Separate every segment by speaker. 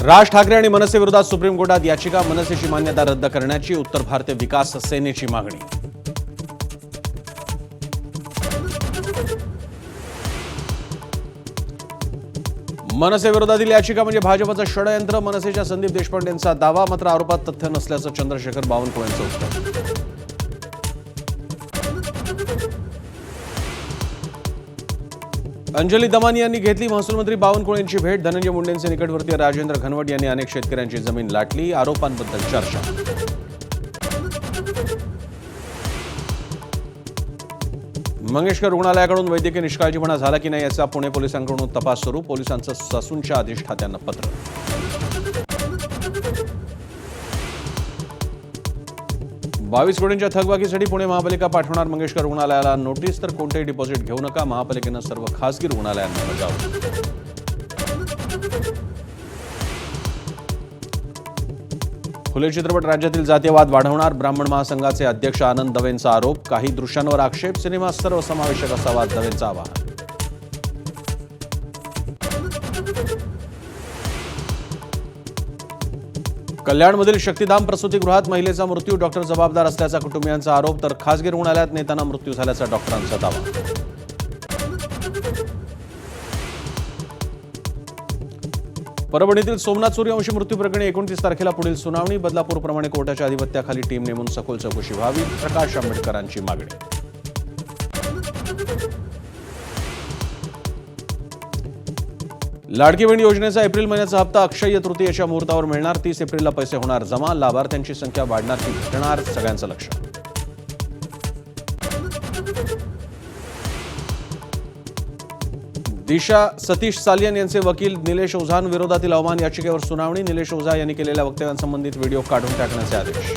Speaker 1: राज ठाकरे आणि मनसे विरोधात सुप्रीम कोर्टात याचिका, मनसेची मान्यता रद्द करण्याची उत्तर भारतीय विकास सेनेची मागणी. मनसे विरोधातील याचिका म्हणजे भाजपचं षडयंत्र, मनसेच्या संदीप देशपांडेंचा दावा. मात्र आरोपात तथ्य नसल्याचं चंद्रशेखर बावनकुळेंचं उत्तर. अंजली दमानी यांनी घेतली महसूल मंत्री बावनकुळेंची भेट. धनंजय मुंडेंचे निकटवर्तीय राजेंद्र घनवट यांनी अनेक शेतकऱ्यांची जमीन लाटली. आरोपांबद्दल चर्चा. मंगेशकर रुग्णालयाकडून वैद्यकीय निष्काळजीपणा झाला की नाही याचा पुणे पोलिसांकडून तपास सुरू. पोलिसांचं ससूनच्या अधिष्ठात्यांना पत्र. 22 कोटींच्या थकबाकीसाठी पुणे महापालिका पाठवणार मंगेशकर रुग्णालयाला नोटीस. तर कोणतेही डिपॉझिट घेऊ नका, महापालिकेनं सर्व खासगी रुग्णालयांना बजावलं. खुले चित्रपट राज्यातील जातीयवाद वाढवणार, ब्राह्मण महासंघाचे अध्यक्ष आनंद दवेंचा आरोप. काही दृश्यांवर आक्षेप, सिनेमा सर्वसमावेशक असावा, दवेंचं आवाहन. कल्याणमधील शक्तिधाम प्रसूतीगृहात महिलेचा मृत्यू, डॉक्टर जबाबदार असल्याचा कुटुंबियांचा आरोप. तर खासगी रुग्णालयात नेताना मृत्यू झाल्याचा डॉक्टरांचा दावा. परभणीतील सोमनाथ सूर्यवंशी मृत्यू प्रकरणी 29 तारखेला पुढील सुनावणी. बदलापूरप्रमाणे कोर्टाच्या अधिपत्याखाली टीम नेमून सखोल चौकशी व्हावी, प्रकाश आंबेडकरांची मागणी. लाडकी बहीण योजनेचा एप्रिल महिन्याचा हप्ता अक्षय्य तृतीयेच्या मुहूर्तावर मिळणार. 30 एप्रिलला पैसे होणार जमा. लाभार्थ्यांची संख्या वाढणार की घटणार, सगळ्यांचं लक्ष. दिशा सतीश सालियन यांचे वकील निलेश ओझां विरोधातील अवमान याचिकेवर सुनावणी. निलेश ओझा यांनी केलेल्या वक्तव्यांसंबंधित व्हिडिओ काढून टाकण्याचे आदेश.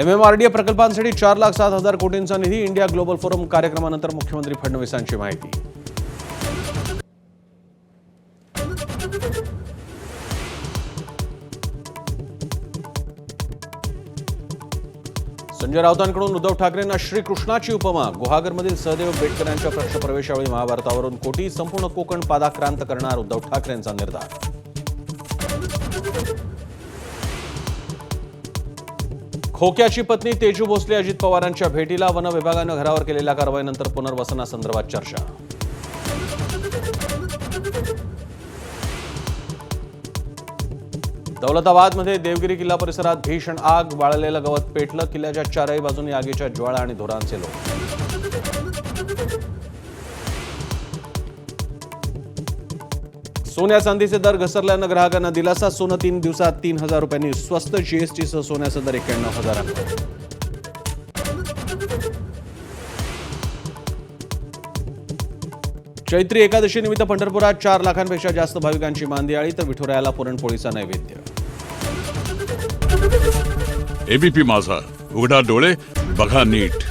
Speaker 1: MMRDA प्रकल्पांसाठी 4,07,000 कोटींचा निधी. इंडिया ग्लोबल फोरम कार्यक्रमानंतर मुख्यमंत्री फडणवीसांची माहिती. संजय राऊतांकडून उद्धव ठाकरेंना श्रीकृष्णाची उपमा. गुहागरमधील सहदेव बेटकरांच्या पक्षप्रवेशावेळी महाभारतावरून कोटी. संपूर्ण कोकण पादाक्रांत करणार, उद्धव ठाकरेंचा निर्धार. खोक्याची पत्नी तेजू भोसले अजित पवारांच्या भेटीला. वन विभागानं घरावर केलेल्या कारवाईनंतर पुनर्वसनासंदर्भात चर्चा. दौलताबादमध्ये देवगिरी किल्ला परिसरात भीषण आग. वाळलेलं गवत पेटलं. किल्ल्याच्या चारही बाजूंनी आगीच्या ज्वाळा आणि धुरांचे लोट. सोन्या चांदीचे दर घसरल्यानं ग्राहकांना दिलासा. सोनं 3 दिवसात 3,000 रुपयांनी स्वस्त. जीएसटीसह सोन्याचा दर 91,000. चैत्री एकादशी निमित्त पंढरपुरात 4 लाखांपेक्षा जास्त भाविकांची मांदियाळी. तर विठुरायाला पुरणपोळीचा नैवेद्य.
Speaker 2: एबीपी माझा, उघडा डोळे बघा नीट.